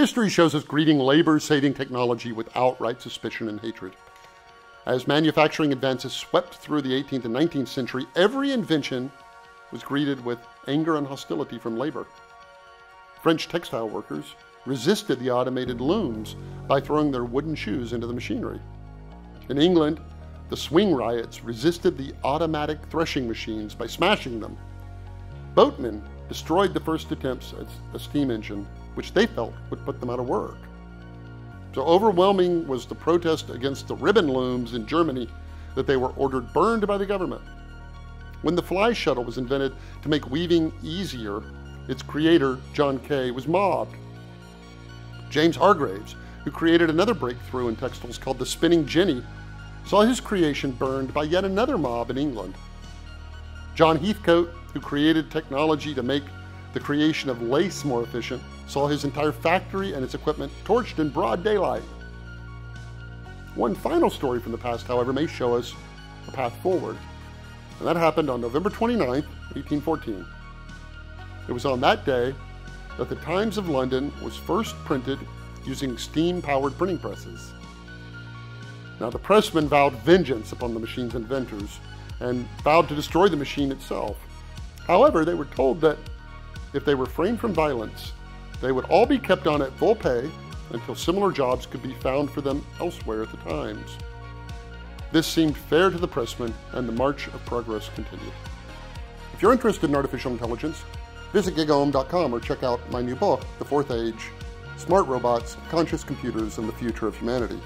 History shows us greeting labor-saving technology with outright suspicion and hatred. As manufacturing advances swept through the 18th and 19th century, every invention was greeted with anger and hostility from labor. French textile workers resisted the automated looms by throwing their wooden shoes into the machinery. In England, the swing riots resisted the automatic threshing machines by smashing them. Boatmen destroyed the first attempts at a steam engine, which they felt would put them out of work. So overwhelming was the protest against the ribbon looms in Germany that they were ordered burned by the government. When the fly shuttle was invented to make weaving easier, its creator, John Kay, was mobbed. James Hargreaves, who created another breakthrough in textiles called the spinning jenny, saw his creation burned by yet another mob in England. John Heathcote, who created technology to make the creation of lace more efficient, saw his entire factory and its equipment torched in broad daylight. One final story from the past, however, may show us a path forward, and that happened on November 29, 1814. It was on that day that the Times of London was first printed using steam-powered printing presses. Now, the pressmen vowed vengeance upon the machine's inventors and vowed to destroy the machine itself. However, they were told that if they refrained from violence, they would all be kept on at full pay until similar jobs could be found for them elsewhere at the Times. This seemed fair to the pressmen, and the march of progress continued. If you're interested in artificial intelligence, visit gigaom.com or check out my new book, The Fourth Age: Smart Robots, Conscious Computers, and the Future of Humanity.